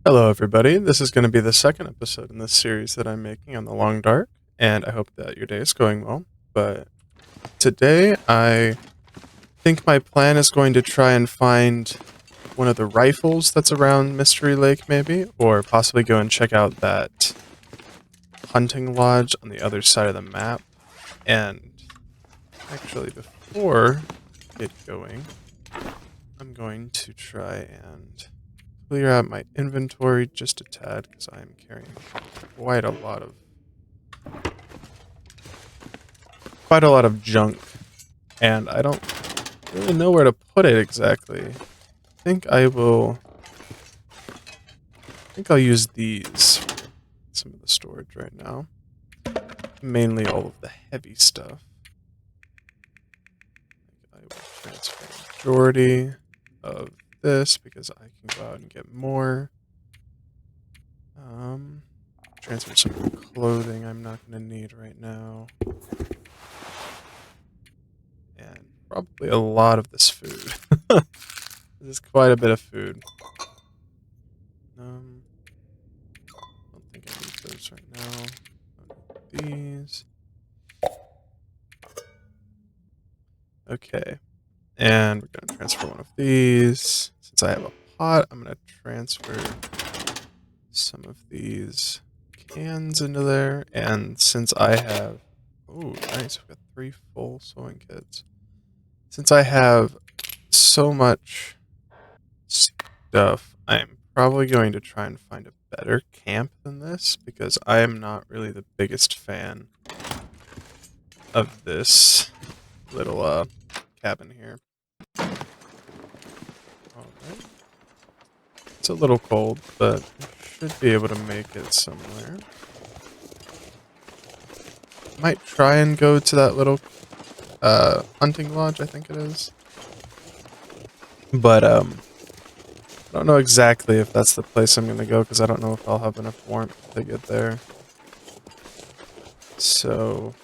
Hello, everybody. This is going to be the second episode in this series that I'm making on the Long Dark, and I hope that your day is going well. But today, I think my plan is going to try and find one of the rifles that's around Mystery Lake, maybe, or possibly go and check out that hunting lodge on the other side of the map. And actually, before I get going, I'm going to try and clear out my inventory just a tad because I am carrying quite a lot of junk, and I don't really know where to put it exactly. I think I'll use these for some of the storage right now. Mainly all of the heavy stuff. I will transfer the majority of this because I can go out and get more. Transfer some clothing I'm not going to need right now. And probably a lot of this food. This is quite a bit of food. I don't think I need those right now. These. Okay. And we're going to transfer one of these. Since I have a pot, I'm going to transfer some of these cans into there. And since I have... Oh, nice. We've got 3 full sewing kits. Since I have so much stuff, I'm probably going to try and find a better camp than this, because I am not really the biggest fan of this little cabin here. Alright. It's a little cold, but I should be able to make it somewhere. Might try and go to that little hunting lodge, I think it is. But I don't know exactly if that's the place I'm gonna go, because I don't know if I'll have enough warmth to get there. So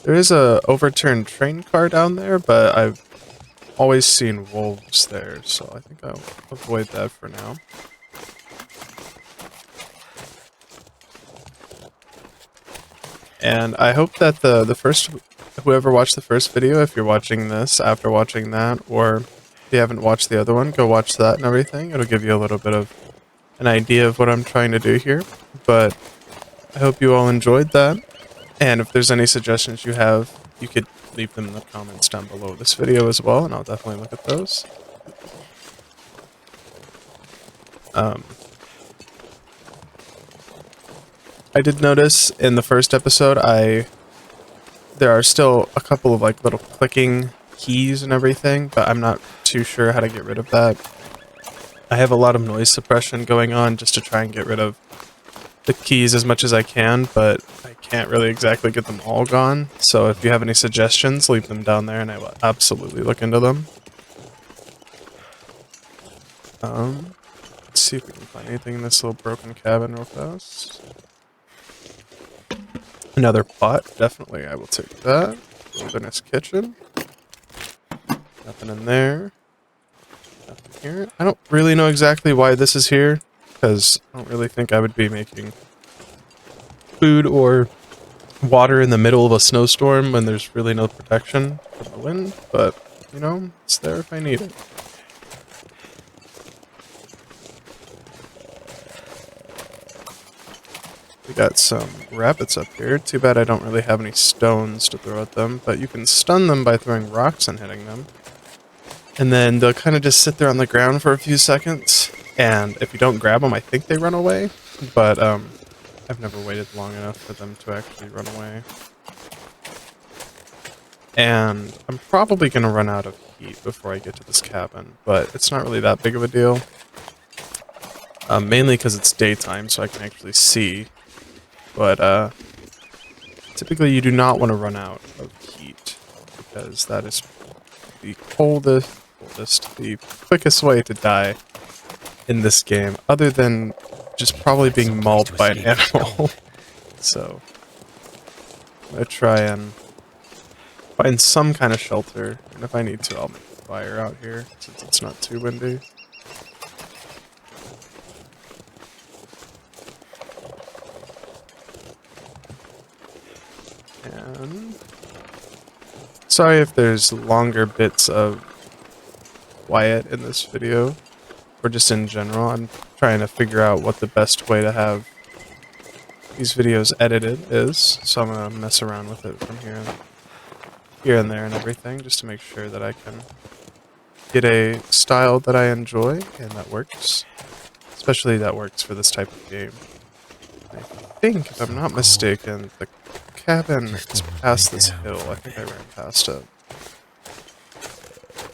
there is a overturned train car down there, but I've always seen wolves there, so I think I'll avoid that for now. And I hope that whoever watched the first video, if you're watching this after watching that, or if you haven't watched the other one, go watch that and everything. It'll give you a little bit of an idea of what I'm trying to do here. But I hope you all enjoyed that. And if there's any suggestions you have, you could leave them in the comments down below this video as well, and I'll definitely look at those. I did notice in the first episode, there are still a couple of like little clicking keys and everything, but I'm not too sure how to get rid of that. I have a lot of noise suppression going on just to try and get rid of the keys as much as I can, but I can't really exactly get them all gone. So if you have any suggestions, leave them down there and I will absolutely look into them. Let's see if we can find anything in this little broken cabin real fast. Another pot, definitely I will take that. Wilderness kitchen. Nothing in there. Nothing here. I don't really know exactly why this is here, because I don't really think I would be making food or water in the middle of a snowstorm when there's really no protection from the wind, but, you know, it's there if I need it. We got some rabbits up here. Too bad I don't really have any stones to throw at them, but you can stun them by throwing rocks and hitting them. And then they'll kind of just sit there on the ground for a few seconds, and if you don't grab them, I think they run away, but I've never waited long enough for them to actually run away. And I'm probably going to run out of heat before I get to this cabin, but it's not really that big of a deal. Mainly because it's daytime, so I can actually see. But typically you do not want to run out of heat, because that is the the quickest way to die in this game, other than just probably being mauled by an animal. So I'm going to try and find some kind of shelter, and if I need to, I'll make a fire out here, since it's not too windy. And sorry if there's longer bits of quiet in this video, or just in general. I'm trying to figure out what the best way to have these videos edited is, so I'm gonna mess around with it from here and there and everything, just to make sure that I can get a style that I enjoy and that works. Especially that works for this type of game. I think, if I'm not mistaken, the cabin is past this hill. I think I ran past it.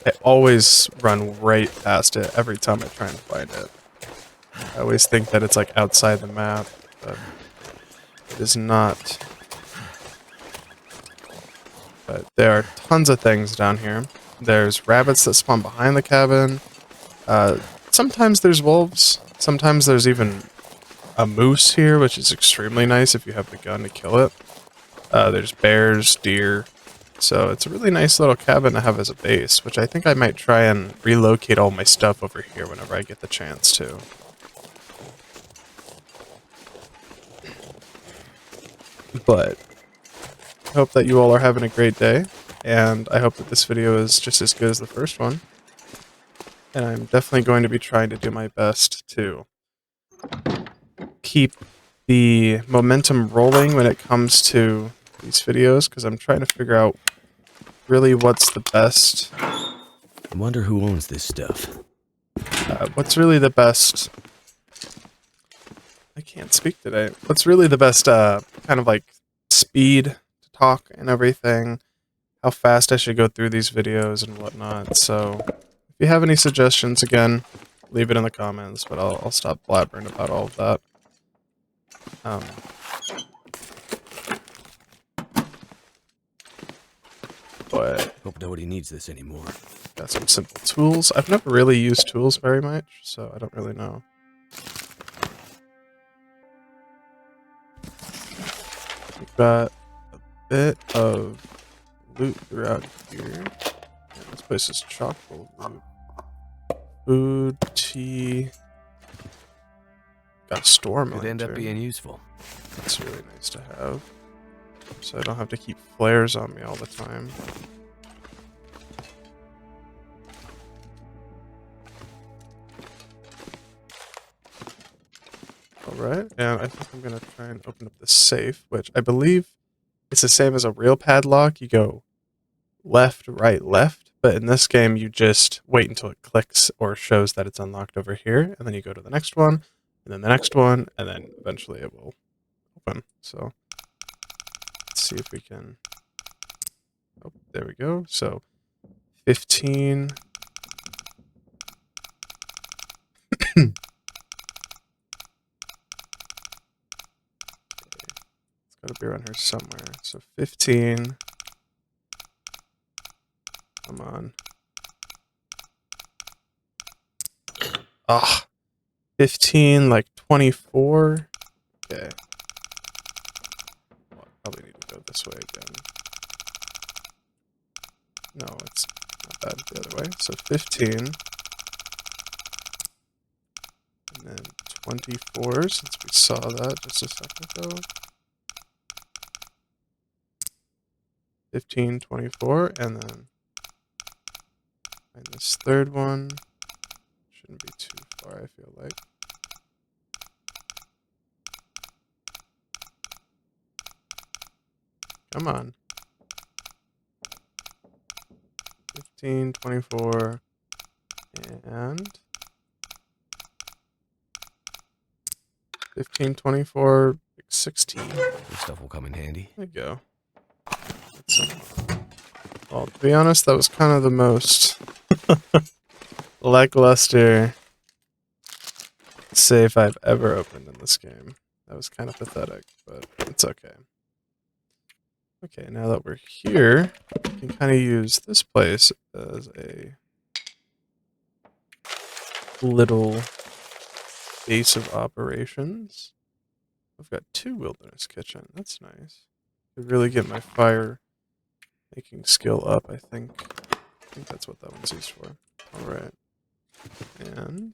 I always run right past it every time I try and find it. I always think that it's like outside the map, but it is not. But there are tons of things down here. There's rabbits that spawn behind the cabin. Sometimes there's wolves. Sometimes there's even a moose here, which is extremely nice if you have the gun to kill it. There's bears, deer. So it's a really nice little cabin to have as a base, which I think I might try and relocate all my stuff over here whenever I get the chance to. But I hope that you all are having a great day, and I hope that this video is just as good as the first one. And I'm definitely going to be trying to do my best to keep the momentum rolling when it comes to these videos, because I'm trying to figure out really what's the best. I wonder who owns this stuff. What's really the best. I can't speak today. What's really the best kind of like speed to talk and everything. How fast I should go through these videos and whatnot. So if you have any suggestions, again, leave it in the comments, but I'll stop blabbering about all of that. But Hope nobody needs this anymore. got some simple tools. I've never really used tools very much, so I don't really know. We've got a bit of loot throughout here. Yeah, this place is chock full of loot. Food, tea. Got a storm Could end up being useful. That's really nice to have. So I don't have to keep flares on me all the time. Alright, and I think I'm going to try and open up the safe, which I believe it's the same as a real padlock. You go left, right, left, but in this game you just wait until it clicks or shows that it's unlocked over here, and then you go to the next one, and then the next one, and then eventually it will open. So let's see if we can. Oh, there we go. So 15. It's got to be around here somewhere. So 15. Come on. Ah, 15, like 24. Okay. Well, I probably need to go this way again. No, it's not bad the other way. So 15. And then 24, since we saw that just a second ago. 15, 24, and then find this third one. Shouldn't be too far, I feel like. Come on. 15, 24, and 15, 24, 16. This stuff will come in handy. There you go. Well, to be honest, that was kind of the most lackluster safe I've ever opened in this game. That was kind of pathetic, but it's okay. Okay, now that we're here, we can kind of use this place as a little base of operations. I've got 2 wilderness kitchen. That's nice. Could really get my fire making skill up, I think. I think that's what that one's used for. Alright. And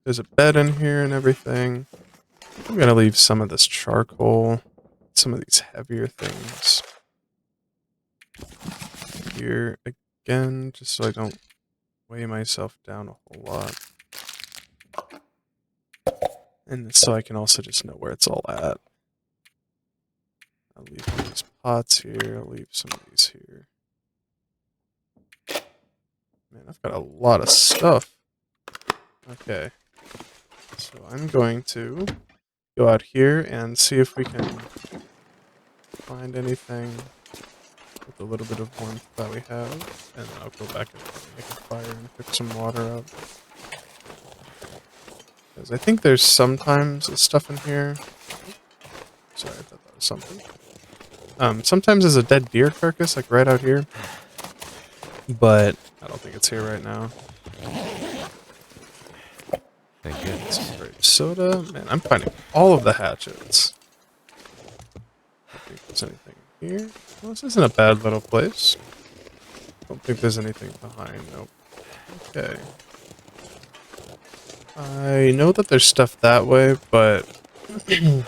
there's a bed in here and everything. I'm gonna leave some of this charcoal, some of these heavier things here again, just so I don't weigh myself down a whole lot. And so I can also just know where it's all at. I'll leave these pots here, I'll leave some of these here. Man, I've got a lot of stuff. Okay. So I'm going to go out here and see if we can find anything with a little bit of warmth that we have. And then I'll go back and make a fire and cook some water up. Because I think there's sometimes stuff in here. Sorry, I thought that was something. Sometimes there's a dead deer carcass, like right out here. But I don't think it's here right now. Thank goodness. Grape soda. Man, I'm finding all of the hatchets. I don't think there's anything here. Well, this isn't a bad little place. Don't think there's anything behind. Nope. Okay. I know that there's stuff that way, but I'm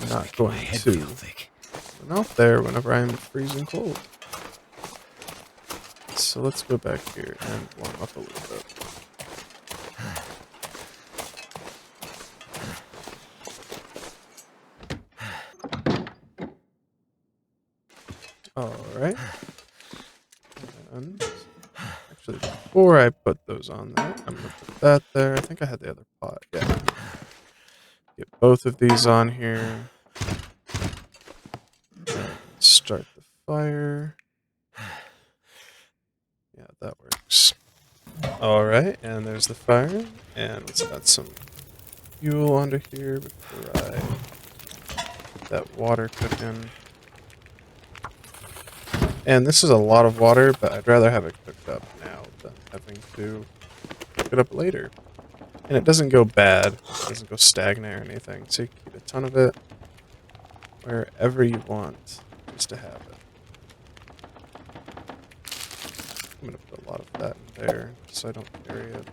not going My head to. feel thick. I'm out there whenever I'm freezing cold. So let's go back here and warm up a little bit. Alright. And actually, before I put those on there, I'm going to put that there. I think I had the other pot. Yeah. Get both of these on here. And start the fire. Yeah, that works. Alright, and there's the fire. And let's add some fuel onto here before I get that water cooking. And this is a lot of water, but I'd rather have it cooked up now than having to cook it up later. And it doesn't go bad, it doesn't go stagnant or anything, so you can get a ton of it wherever you want, just to have it. I'm going to put a lot of that in there, so I don't carry it.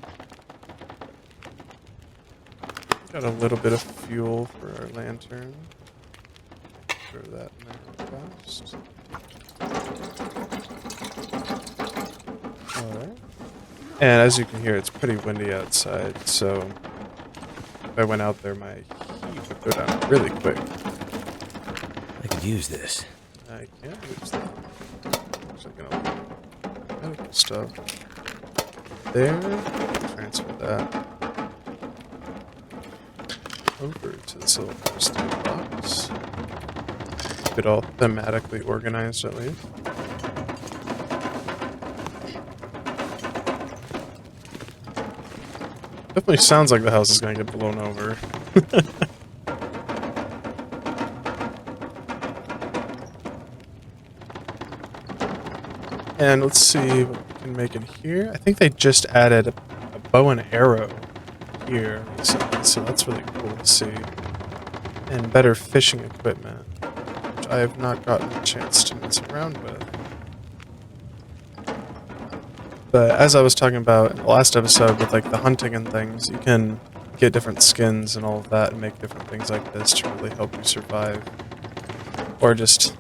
Got a little bit of fuel for our lantern. Throw that in there real fast. Alright. And as you can hear, it's pretty windy outside, so if I went out there, my heat would go down really quick. I could use this. I can't use that. Looks like an medical stuff. There. Transfer that over to this little first aid box. Keep it all thematically organized at least. Definitely sounds like the house is going to get blown over. And let's see what we can make in here. I think they just added a bow and arrow here recently, so that's really cool to see. And better fishing equipment, which I have not gotten a chance to mess around with. But as I was talking about in the last episode with like the hunting and things, you can get different skins and all of that and make different things like this to really help you survive. Or just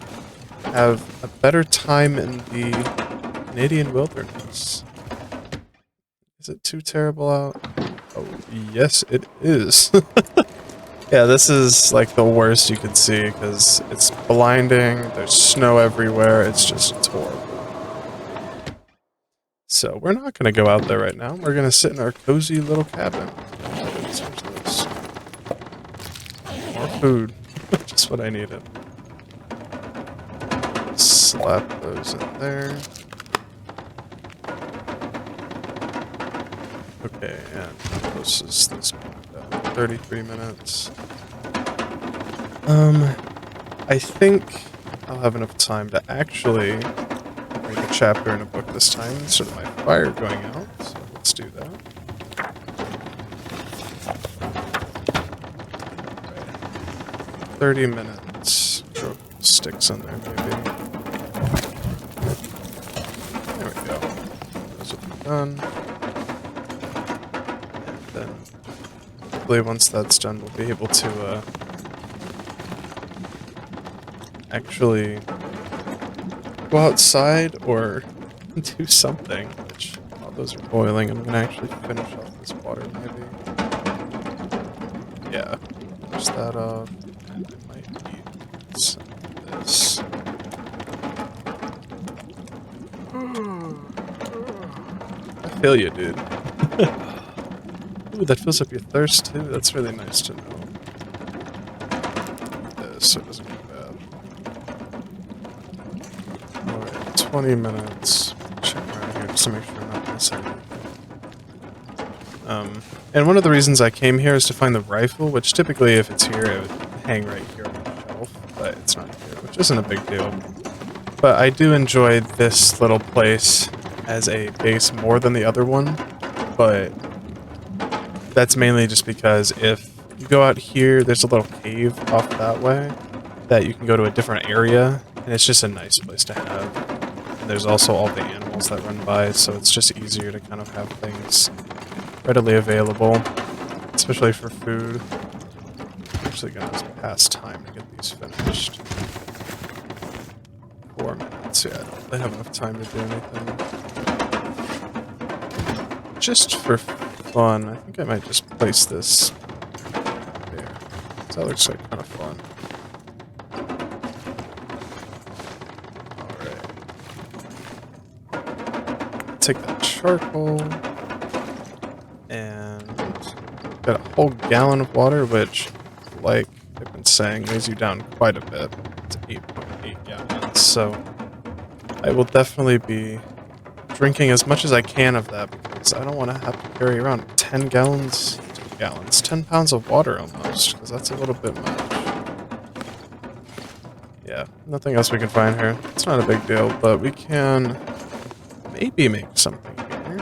have a better time in the Canadian wilderness. Is it too terrible out? Oh, yes it is. Yeah, this is like the worst you could see because it's blinding, there's snow everywhere, it's horrible. So we're not going to go out there right now. We're going to sit in our cozy little cabin. More food. Just what I needed. Slap those in there. Okay, and this is this point down. 33 minutes. I think I'll have enough time to actually read a chapter in a book this time instead of my fire going out, so let's do that. Right. 30 minutes. Throw sticks in there, maybe. There we go. Those will be done. And then hopefully once that's done, we'll be able to actually go outside or do something. Which, while those are boiling, I'm gonna actually finish off this water, maybe. Yeah, finish that off, and I might need some of this. I feel you, dude. Ooh, that fills up your thirst too. That's really nice to know. This so it doesn't go bad. Alright, 20 minutes. Check around here just to make sure I'm not missing anything. And one of the reasons I came here is to find the rifle, which typically if it's here, it would hang right here on the shelf, but it's not here, which isn't a big deal. But I do enjoy this little place as a base more than the other one, but that's mainly just because if you go out here, there's a little cave off that way that you can go to a different area, and it's just a nice place to have. And there's also all the animals that run by, so it's just easier to kind of have things readily available, especially for food. I'm actually gonna pass time to get these finished. 4 minutes, yeah, I don't really have enough time to do anything. Just for fun, I think I might just place this there. So that looks like kind of fun. Alright. Take that charcoal. And got a whole gallon of water, which, like I've been saying, weighs you down quite a bit. It's 8.8 gallons, so I will definitely be drinking as much as I can of that because I don't want to have to carry around 10 gallons, 10 pounds of water almost, because that's a little bit much. Yeah, nothing else we can find here. It's not a big deal, but we can maybe make something here.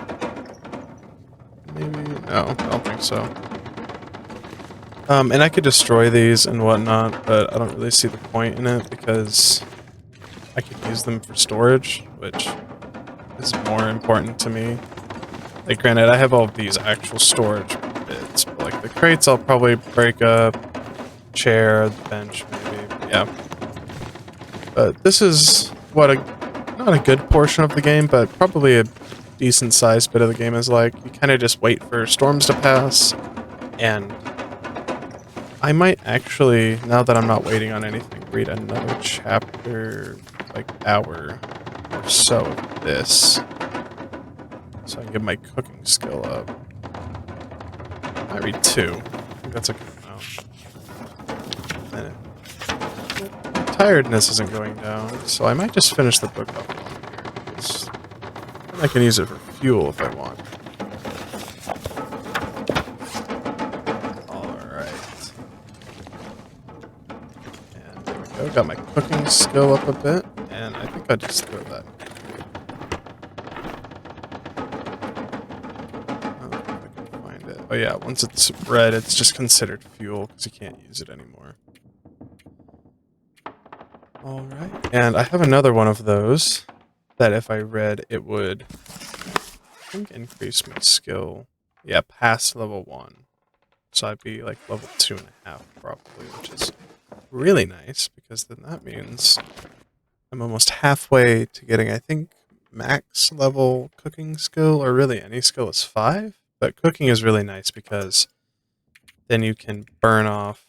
Maybe? No, I don't think so. And I could destroy these and whatnot, but I don't really see the point in it because I could use them for storage, which is more important to me. Like, granted, I have all of these actual storage bits, but like the crates I'll probably break up, chair, the bench maybe, yeah. But this is what not a good portion of the game, but probably a decent sized bit of the game is like. You kind of just wait for storms to pass, and I might actually, now that I'm not waiting on anything, read another chapter, like hour or so of this, so I can get my cooking skill up. I read 2. I think that's a good amount. And tiredness isn't going down, so I might just finish the book up on here, because I can use it for fuel if I want. Alright. And there we go. Got my cooking skill up a bit, and I think I'll just throw that. Oh yeah, once it's red, it's just considered fuel, because you can't use it anymore. Alright, and I have another one of those, that if I read, it would, I think, increase my skill. Yeah, past level 1. So I'd be like level 2.5 probably, which is really nice, because then that means I'm almost halfway to getting, I think, max level cooking skill, or really any skill is 5. But cooking is really nice because then you can burn off,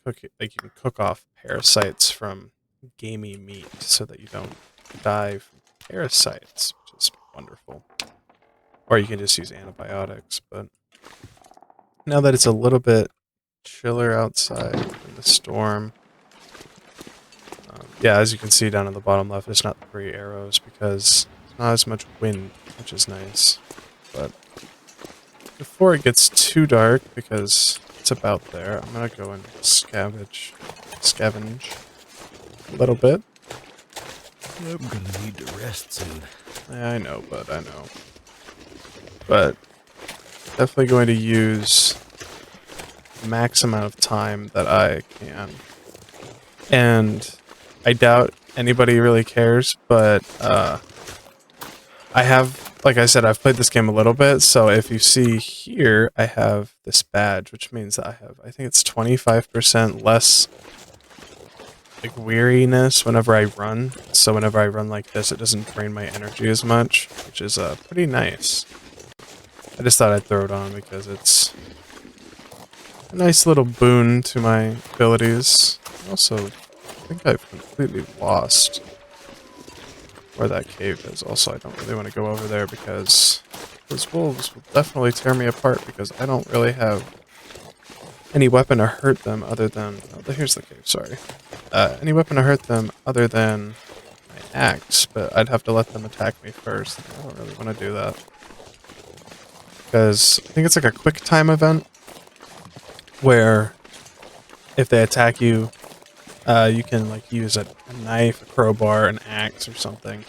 like you can cook off parasites from gamey meat so that you don't die from parasites, which is wonderful. Or you can just use antibiotics, but now that it's a little bit chiller outside in the storm, yeah, as you can see down in the bottom left, it's not 3 arrows because there's not as much wind, which is nice. But before it gets too dark, because it's about there, I'm gonna go and scavenge a little bit. I'm gonna need to rest soon. Yeah, I know, bud, I know. But definitely going to use the max amount of time that I can. And I doubt anybody really cares, but I have like I said, I've played this game a little bit, so if you see here, I have this badge, which means that I have, I think it's 25% less like weariness whenever I run. So whenever I run like this, it doesn't drain my energy as much, which is pretty nice. I just thought I'd throw it on because it's a nice little boon to my abilities. Also, I think I've completely lost where that cave is. Also, I don't really want to go over there because those wolves will definitely tear me apart because I don't really have any weapon to hurt them other than... Oh, here's the cave, sorry. Any weapon to hurt them other than my axe, but I'd have to let them attack me first. I don't really want to do that. Because I think it's like a quick time event where if they attack you, you can like use a knife, a crowbar, an axe, or something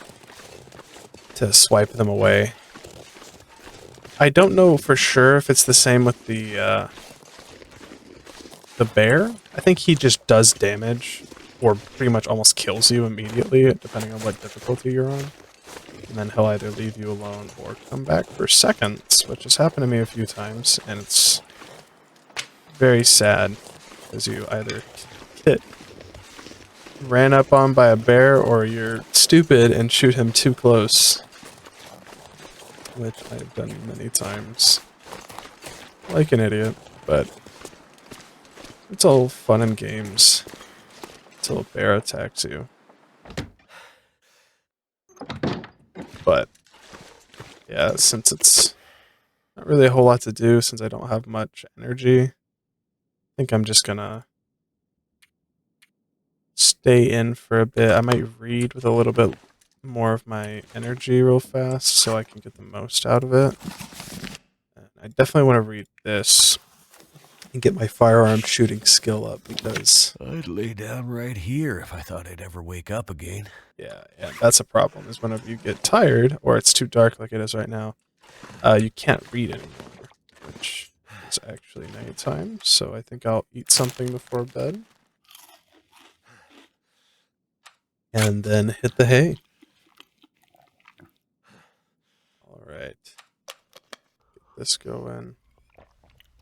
to swipe them away. I don't know for sure if it's the same with the bear. I think he just does damage, or pretty much almost kills you immediately, depending on what difficulty you're on. And then he'll either leave you alone or come back for seconds, which has happened to me a few times, and it's very sad, because you either get ran up on by a bear, or you're stupid and shoot him too close. Which I've done many times. Like an idiot, but it's all fun and games until a bear attacks you. But yeah, since it's not really a whole lot to do, since I don't have much energy, I think I'm just gonna stay in for a bit. I might read with a little bit more of my energy real fast so I can get the most out of it. And I definitely want to read this and get my firearm shooting skill up because... I'd lay down right here if I thought I'd ever wake up again. Yeah, that's a problem, is whenever you get tired, or it's too dark like it is right now, you can't read anymore, which is actually nighttime, so I think I'll eat something before bed. And then hit the hay. Alright. Get this going.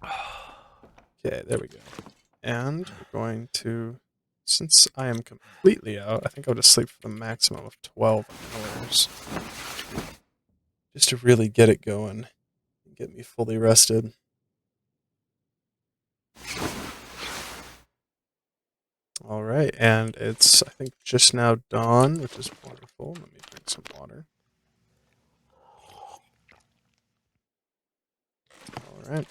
Okay, there we go. And we're going to, since I am completely out, I think I'll just sleep for the maximum of 12 hours. Just to really get it going. And get me fully rested. Alright, and it's, I think, just now dawn, which is wonderful. Let me drink some water. Alright.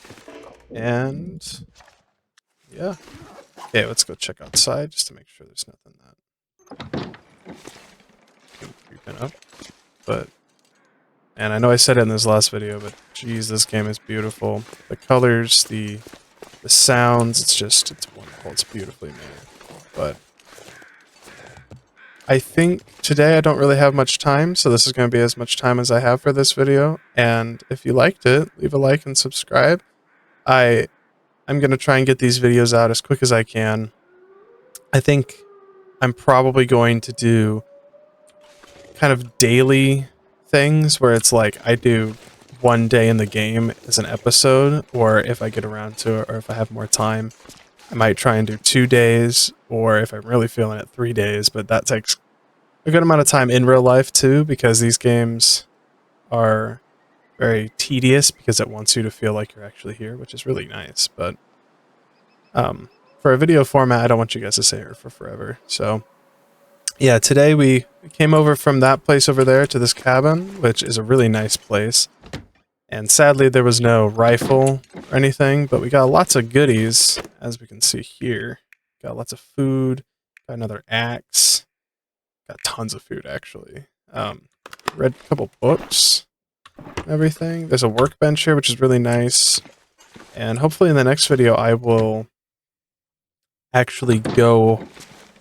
And yeah. Okay, let's go check outside just to make sure there's nothing that creeping up. But, and I know I said it in this last video, but geez, this game is beautiful. The colors, the sounds, it's wonderful. It's beautifully made. But I think today I don't really have much time, so this is going to be as much time as I have for this video. And if you liked it, leave a like and subscribe. I'm going to try and get these videos out as quick as I can. I think I'm probably going to do kind of daily things where it's like I do one day in the game as an episode, or if I get around to it, or if I have more time, I might try and do 2 days, or if I'm really feeling it, 3 days, but that takes a good amount of time in real life too, because these games are very tedious because it wants you to feel like you're actually here, which is really nice. But for a video format, I don't want you guys to stay here for forever. So yeah, today we came over from that place over there to this cabin, which is a really nice place. And sadly, there was no rifle or anything, but we got lots of goodies, as we can see here. Got lots of food, got another axe, got tons of food actually. Read a couple books. Everything. There's a workbench here, which is really nice. And hopefully in the next video, I will actually go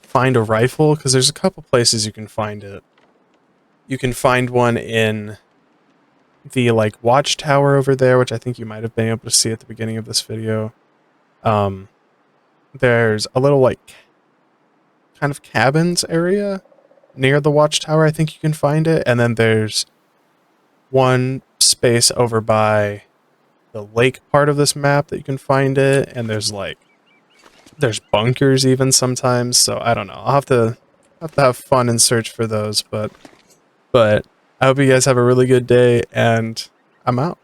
find a rifle, because there's a couple places you can find it. You can find one in the like watchtower over there, which I think you might have been able to see at the beginning of this video. There's a little like kind of cabins area near the watchtower. I think you can find it. And then there's one space over by the lake part of this map that you can find it, and there's bunkers even sometimes, so I don't know. I'll have to have fun and search for those, but I hope you guys have a really good day, and I'm out.